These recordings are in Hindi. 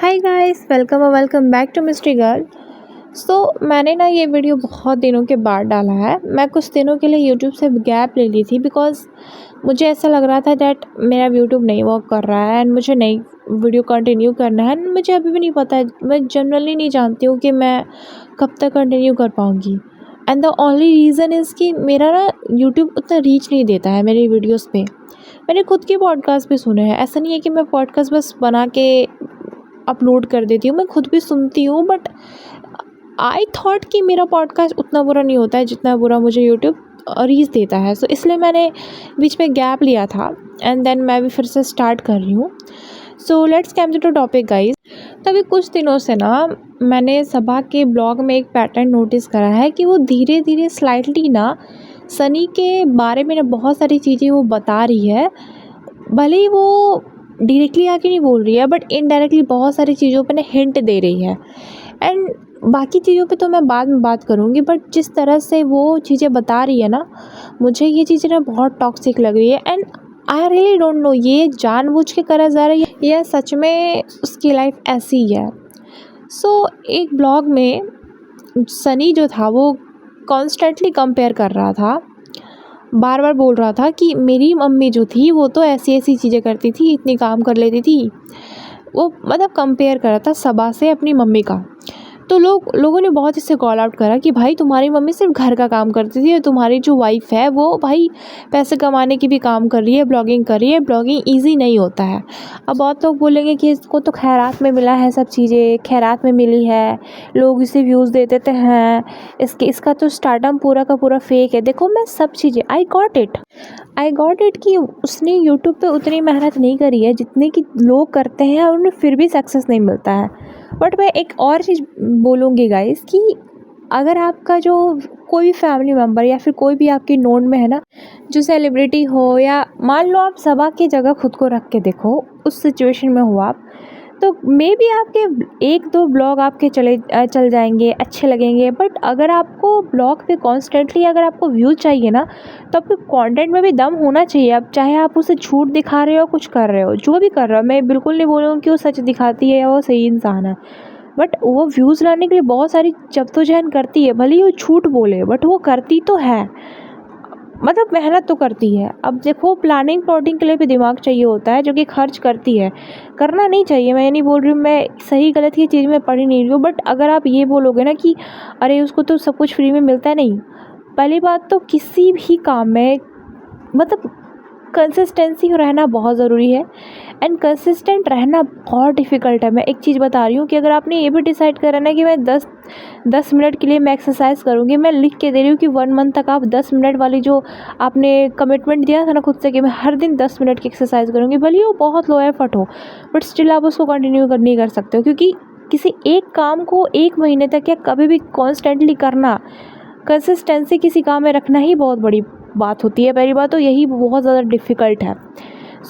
Hi guys, welcome back to mystery girl. मैंने ना ये वीडियो बहुत दिनों के बाद डाला है। मैं कुछ दिनों के लिए यूट्यूब से गैप ले ली थी बिकॉज़ मुझे ऐसा लग रहा था दैट मेरा यूट्यूब नहीं वर्क कर रहा है एंड मुझे नई वीडियो कंटिन्यू करना है। मुझे अभी भी नहीं पता है, मैं जनरली नहीं जानती हूँ कि मैं कब तक कंटिन्यू कर पाऊँगी। And the only reason is कि मेरा ना यूट्यूब उतना रीच नहीं देता है मेरी वीडियोज़ पे। मैंने खुद के पॉडकास्ट भी सुने हैं, ऐसा नहीं है कि मैं पॉडकास्ट बस बना के अपलोड कर देती हूँ, मैं खुद भी सुनती हूँ। बट आई थॉट कि मेरा पॉडकास्ट उतना बुरा नहीं होता है जितना बुरा मुझे यूट्यूब रीच देता है। इसलिए मैंने बीच में गैप लिया था एंड देन मैं भी फिर से स्टार्ट कर रही हूँ। Let's come to topic guys. तभी कुछ दिनों से ना मैंने सबा के ब्लॉग में एक पैटर्न नोटिस करा है कि वो धीरे धीरे स्लाइटली ना सनी के बारे में ना बहुत सारी चीज़ें वो बता रही है। भले ही वो डायरेक्टली आके नहीं बोल रही है बट इनडायरेक्टली बहुत सारी चीज़ों पे ना हिंट दे रही है। एंड बाकी चीज़ों पे तो मैं बाद में बात करूँगी, बट जिस तरह से वो चीज़ें बता रही है ना, मुझे ये चीज़ें ना बहुत टॉक्सिक लग रही है। And I really don't know ये जानबूझ के करा जा रहा है या सच में उसकी लाइफ ऐसी ही है। एक ब्लॉग में सनी जो था वो कॉन्स्टेंटली कंपेयर कर रहा था, बार बार बोल रहा था कि मेरी मम्मी जो थी वो तो ऐसी ऐसी चीज़ें करती थी, इतनी काम कर लेती थी। वो मतलब कंपेयर कर रहा था सबा से अपनी मम्मी का। तो लोगों ने बहुत इससे कॉल आउट करा कि भाई तुम्हारी मम्मी सिर्फ घर का काम करती थी और तुम्हारी जो वाइफ है वो भाई पैसे कमाने की भी काम कर रही है, ब्लॉगिंग कर रही है। ब्लॉगिंग ईजी नहीं होता है। अब बहुत लोग बोलेंगे कि इसको तो खैरात में मिला है, सब चीज़ें खैरात में मिली है, लोग इसे व्यूज़ दे देते हैं, इसका तो स्टार्टअप पूरा का पूरा फेक है। देखो मैं सब चीज़ें आई गॉट इट कि उसने यूट्यूब पे उतनी मेहनत नहीं करी है जितनी कि लोग करते हैं और उन्हें फिर भी सक्सेस नहीं मिलता है। बट मैं एक और चीज़ बोलूँगी गाइस कि अगर आपका जो कोई भी फैमिली मेम्बर या फिर कोई भी आपकी नोन में है ना जो सेलिब्रिटी हो, या मान लो आप सबा की जगह खुद को रख के देखो, उस सिचुएशन में हो आप, तो मे बी आपके एक दो ब्लॉग आपके चल जाएंगे, अच्छे लगेंगे। बट अगर आपको ब्लॉग पे कॉन्स्टेंटली अगर आपको व्यू चाहिए ना, तो आपके कंटेंट में भी दम होना चाहिए। अब चाहे आप उसे झूठ दिखा रहे हो, कुछ कर रहे हो, जो भी कर रहे हो, मैं बिल्कुल नहीं बोल रही हूँ कि वो सच दिखाती है या वो सही इंसान है, बट वो व्यूज़ लाने के लिए बहुत सारी जद्दोजहद करती है। भले ही वो झूठ बोले बट वो करती तो है, मतलब मेहनत तो करती है। अब देखो प्लानिंग प्लॉटिंग के लिए भी दिमाग चाहिए होता है जो कि खर्च करती है, करना नहीं चाहिए। मैं ये नहीं बोल रही हूँ, मैं सही गलत की चीज़ में पढ़ी नहीं रही हूँ। बट अगर आप ये बोलोगे ना कि अरे उसको तो सब कुछ फ्री में मिलता है, नहीं। पहली बात तो किसी भी काम में मतलब कंसिस्टेंसी रहना बहुत ज़रूरी है एंड कंसिस्टेंट रहना बहुत डिफ़िकल्ट है। मैं एक चीज़ बता रही हूँ कि अगर आपने ये भी डिसाइड करा ना कि मैं 10 मिनट के लिए मैं एक्सरसाइज करूँगी, मैं लिख के दे रही हूँ कि 1 मंथ तक आप 10 मिनट वाली जो आपने कमिटमेंट दिया था ना खुद से कि मैं हर दिन 10 मिनट की एक्सरसाइज करूँगी, भले वो बहुत लो एफर्ट हो, बट स्टिल आप उसको कंटिन्यू नहीं कर सकते हो। क्योंकि किसी एक काम को 1 महीने तक या कभी भी कॉन्स्टेंटली करना, कंसिस्टेंसी किसी काम में रखना ही बहुत बड़ी बात होती है। पहली बात तो यही बहुत ज़्यादा डिफ़िकल्ट है।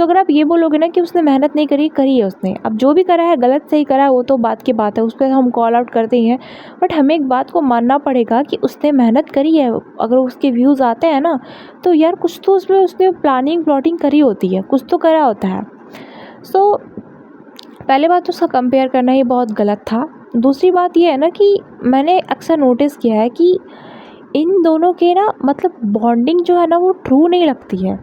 अगर आप ये बोलोगे ना कि उसने मेहनत नहीं करी है उसने, अब जो भी करा है गलत सही करा है वो तो बात की बात है, उस पर हम कॉल आउट करते ही हैं। बट हमें एक बात को मानना पड़ेगा कि उसने मेहनत करी है। अगर उसके व्यूज़ आते हैं ना, तो यार कुछ तो उसमें उसने प्लानिंग प्लॉटिंग करी होती है, कुछ तो करा होता है। पहले बात तो उसका कंपेयर करना ही बहुत गलत था। दूसरी बात ये है ना कि मैंने अक्सर नोटिस किया है कि इन दोनों के ना मतलब बॉन्डिंग जो है ना वो ट्रू नहीं लगती है।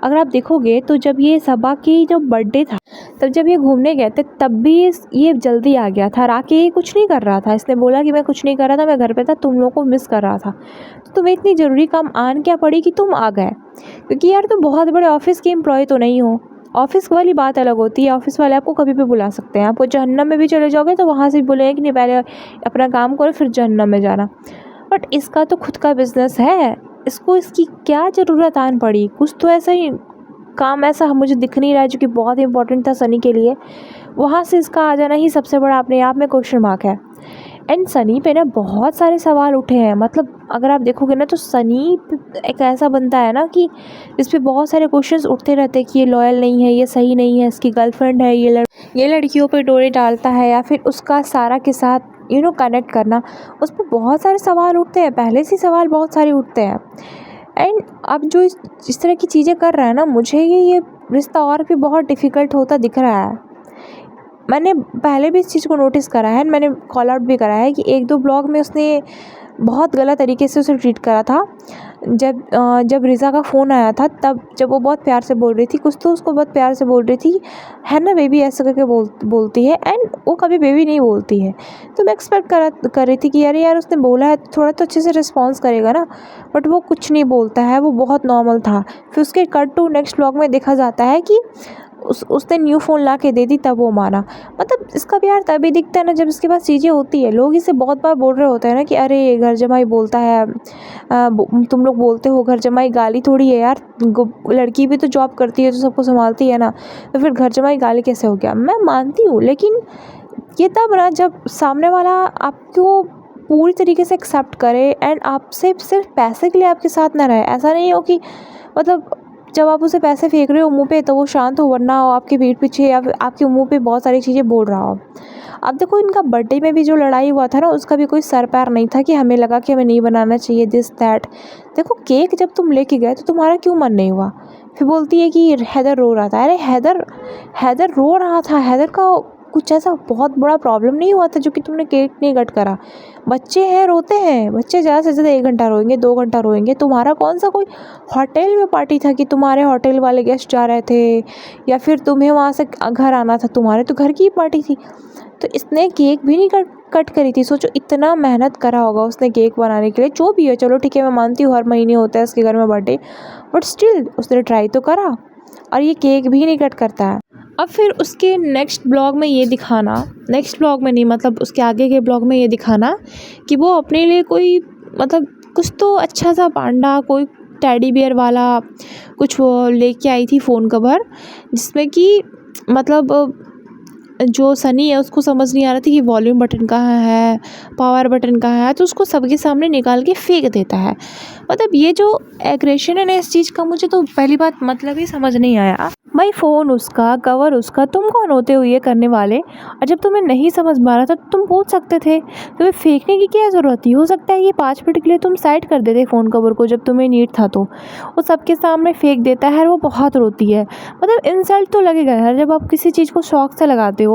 अगर आप देखोगे तो जब ये सबा की जब बर्थडे था, तब जब ये घूमने गए थे, तब भी ये जल्दी आ गया था। राके कुछ नहीं कर रहा था, इसने बोला कि मैं कुछ नहीं कर रहा था, मैं घर पे था, तुम लोगों को मिस कर रहा था। तो तुम्हें इतनी ज़रूरी काम आन क्या पड़ी कि तुम आ गए? क्योंकि यार तुम बहुत बड़े ऑफिस के एम्प्लॉय तो नहीं हो। ऑफिस वाली बात अलग होती है, ऑफिस वाले आपको कभी भी बुला सकते हैं। आपको जहन्नम में भी चले जाओगे तो वहाँ से भी बोलेंगे कि नहीं पहले अपना काम करो फिर जहन्नम में जाना। बट इसका तो खुद का बिजनेस है, इसको इसकी क्या ज़रूरत आन पड़ी? कुछ तो ऐसा ही काम ऐसा मुझे दिख नहीं रहा है जो कि बहुत इंपॉर्टेंट था सनी के लिए, वहाँ से इसका आ जाना ही सबसे बड़ा अपने आप में क्वेश्चन मार्क है। एंड सनी पे ना बहुत सारे सवाल उठे हैं। मतलब अगर आप देखोगे ना तो सनी एक ऐसा बनता है ना कि इस पे बहुत सारे क्वेश्चंस उठते रहते हैं कि ये लॉयल नहीं है, ये सही नहीं है, इसकी गर्लफ्रेंड है, ये लड़कियों पे डोरे डालता है, या फिर उसका सारा के साथ कनेक्ट करना, उस पर बहुत सारे सवाल उठते हैं। पहले से सवाल बहुत सारे उठते हैं। एंड अब जो इस तरह की चीज़ें कर रहा है ना, मुझे ये रिश्ता और भी बहुत डिफ़िकल्ट होता दिख रहा है। मैंने पहले भी इस चीज़ को नोटिस करा है, मैंने कॉल आउट भी करा है कि 1-2 ब्लॉग में उसने बहुत गलत तरीके से उसे ट्रीट करा था। जब रिज़ा का फ़ोन आया था, तब जब वो बहुत प्यार से बोल रही थी, कुछ तो उसको बहुत प्यार से बोल रही थी, है ना बेबी, ऐसे करके बोलती है, एंड वो कभी बेबी नहीं बोलती है। तो मैं एक्सपेक्ट कर रही थी कि अरे यार उसने बोला है थोड़ा तो अच्छे से रिस्पॉन्स करेगा ना, बट वो कुछ नहीं बोलता है, वो बहुत नॉर्मल था। फिर उसके कट टू नेक्स्ट ब्लॉग में देखा जाता है कि उसने न्यू फ़ोन ला के दे दी, तब वो माना। मतलब इसका प्यार तभी दिखता है ना जब इसके पास चीज़ें होती है। लोग इसे बहुत बार बोल रहे होते हैं ना कि अरे घर जमाई बोलता है, तुम लोग बोलते हो घर जमाई गाली थोड़ी है यार, लड़की भी तो जॉब करती है तो सबको संभालती है ना, तो फिर घर जमाई गाली कैसे हो गया। मैं मानती हूँ, लेकिन ये तब ना जब सामने वाला आपको पूरी तरीके से एक्सेप्ट करे एंड आपसे सिर्फ पैसे के लिए आपके साथ ना रहे। ऐसा नहीं हो कि मतलब जब आप उसे पैसे फेंक रहे हो मुँह पे तो वो शांत हो, वरना हो आपके पीठ पीछे या फिर आपके मुँह पे बहुत सारी चीज़ें बोल रहा हो। अब देखो इनका बर्थडे में भी जो लड़ाई हुआ था ना, उसका भी कोई सर पैर नहीं था कि हमें लगा कि हमें नहीं बनाना चाहिए दिस दैट। देखो केक जब तुम लेके गए तो तुम्हारा क्यों मन नहीं हुआ? फिर बोलती है कि हैदर रो रहा था। अरे हैदर रो रहा था, हैदर का कुछ ऐसा बहुत बड़ा प्रॉब्लम नहीं हुआ था जो कि तुमने केक नहीं कट करा। बच्चे हैं, रोते हैं, बच्चे ज़्यादा से ज़्यादा 1 घंटा रोएंगे, 2 घंटा रोएंगे। तुम्हारा कौन सा कोई होटल में पार्टी था कि तुम्हारे होटल वाले गेस्ट जा रहे थे या फिर तुम्हें वहाँ से घर आना था? तुम्हारे तो घर की ही पार्टी थी। तो इसने केक भी नहीं कट करी थी। सोचो इतना मेहनत करा होगा उसने केक बनाने के लिए। जो भी है चलो ठीक है, मैं मानती हूँ हर महीने होता है उसके घर में बर्थडे, बट स्टिल उसने ट्राई तो करा, और ये केक भी नहीं कट करता है। अब फिर उसके नेक्स्ट ब्लॉग में ये दिखाना, नेक्स्ट ब्लॉग में नहीं मतलब उसके आगे के ब्लॉग में ये दिखाना कि वो अपने लिए कोई मतलब कुछ तो अच्छा सा पांडा, कोई टेडी बियर वाला कुछ वो लेके आई थी फ़ोन कवर, जिसमें कि मतलब जो सनी है उसको समझ नहीं आ रहा था कि वॉल्यूम बटन कहाँ है, पावर बटन कहाँ है, तो उसको सबके सामने निकाल के फेंक देता है। मतलब ये जो एग्रेशन है ना इस चीज़ का, मुझे तो पहली बात मतलब ही समझ नहीं आया। भाई फ़ोन उसका, कवर उसका, तुम कौन होते हो ये करने वाले? और जब तुम्हें नहीं समझ में आ रहा था तो तुम पूछ सकते थे, तुम्हें फेंकने की क्या ज़रूरत थी? हो सकता है ये 5 मिनट के लिए तुम साइड कर देते फ़ोन कवर को जब तुम्हें नीड था, तो वो सबके सामने फेंक देता है और वो बहुत रोती है। मतलब इंसल्ट तो लगेगा यार, जब आप किसी चीज़ को शौक से लगाते हो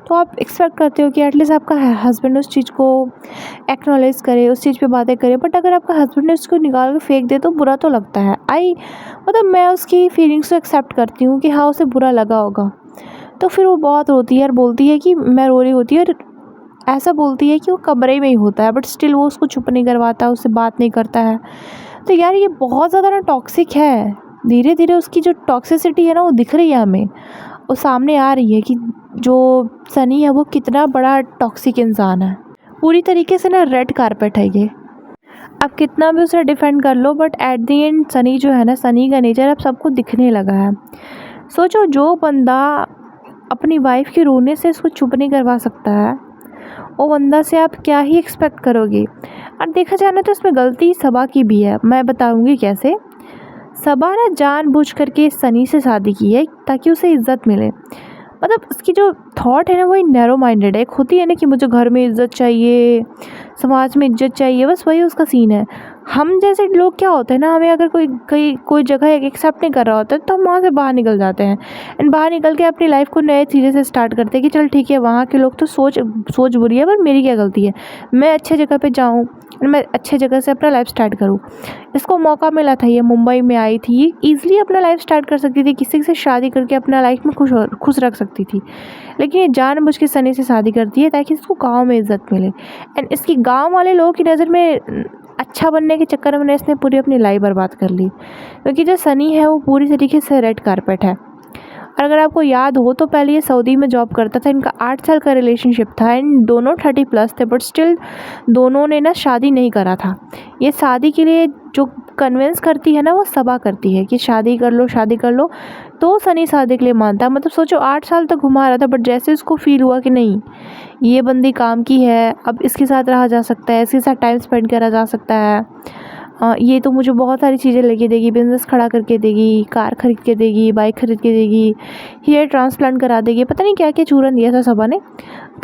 तो आप एक्सपेक्ट करते हो कि एटलीस्ट आपका हस्बैंड उस चीज़ को एक्नॉलेज करे, उस चीज़ पे बातें करे, बट अगर आपका हस्बैंड ने उसको निकाल के फेंक दे तो बुरा तो लगता है। मतलब मैं उसकी फीलिंग्स को एक्सेप्ट करती हूँ कि हाँ उसे बुरा लगा होगा। तो फिर वो बहुत रोती है और बोलती है कि मैं रो रही होती है, और ऐसा बोलती है कि वो कमरे में ही होता है, बट स्टिल वो उसको चुप नहीं करवाता, उससे बात नहीं करता है। तो यार ये बहुत ज़्यादा ना टॉक्सिक है। धीरे धीरे उसकी जो टॉक्सिसिटी है ना वो दिख रही है हमें, वो सामने आ रही है कि जो सनी है वो कितना बड़ा टॉक्सिक इंसान है। पूरी तरीके से ना रेड कारपेट है ये। आप कितना भी उसे डिफेंड कर लो, but at the end Sunny जो है ना, सनी का नेचर अब सबको दिखने लगा है। सोचो जो बंदा अपनी वाइफ के रोने से उसको चुप नहीं करवा सकता है, वो बंदा से आप क्या ही एक्सपेक्ट करोगे। और देखा जाए ना तो इसमें गलती सबा की भी है। मैं बताऊंगी कैसे। सबा ने जानबूझ करके सनी से शादी की है ताकि उसे इज्जत मिले। मतलब उसकी जो थॉट है ना वही नैरो माइंडेड है। एक होती है ना कि मुझे घर में इज्जत चाहिए, समाज में इज्जत चाहिए, बस वही उसका सीन है। हम जैसे लोग क्या होते हैं ना, हमें अगर कोई जगह एक्सेप्ट नहीं कर रहा होता है तो हम वहाँ से बाहर निकल जाते हैं, एंड बाहर निकल के अपनी लाइफ को नए सिरे से स्टार्ट करते हैं कि चल ठीक है वहाँ के लोग तो सोच बुरी है, पर मेरी क्या गलती है, मैं अच्छे जगह पे जाऊँ, मैं अच्छे जगह से अपना लाइफ स्टार्ट करूँ। इसको मौका मिला था, ये मुंबई में आई थी, ईजिली अपना लाइफ स्टार्ट कर सकती थी, किसी से शादी करके अपना लाइफ में खुश रख सकती थी, लेकिन ये जानबूझ के सनी से शादी करती है ताकि इसको गाँव में इज्जत मिले। एंड इसकी गाँव वाले लोगों की नज़र में अच्छा बनने के चक्कर में इसने पूरी अपनी लाइफ बर्बाद कर ली, क्योंकि जो सनी है वो पूरी तरीके से रेड कारपेट है। और अगर आपको याद हो तो पहले ये सऊदी में जॉब करता था, इनका 8 साल का रिलेशनशिप था, एंड दोनों 30+ थे, बट स्टिल दोनों ने ना शादी नहीं करा था। ये शादी के लिए जो कन्विंस करती है ना वो सबा करती है कि शादी कर लो, तो सनी शादी के लिए मानता है। मतलब सोचो 8 साल तक घुमा रहा था, बट जैसे उसको फील हुआ कि नहीं ये बंदी काम की है, अब इसके साथ रहा जा सकता है, इसके साथ टाइम स्पेंड करा जा सकता है, ये तो मुझे बहुत सारी चीज़ें लेके देगी, बिज़नेस खड़ा करके देगी, कार खरीद के देगी, बाइक खरीद के देगी, हेयर ट्रांसप्लांट करा देगी, पता नहीं क्या क्या चूरन दिया था सबा ने,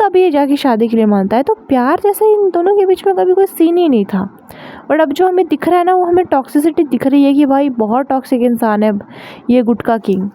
तब ये जाके शादी के लिए मानता है। तो प्यार जैसे इन दोनों के बीच में कभी कोई सीन ही नहीं था, बट अब जो हमें दिख रहा है ना वो हमें टॉक्सिसिटी दिख रही है कि भाई बहुत टॉक्सिक इंसान है ये गुटका किंग।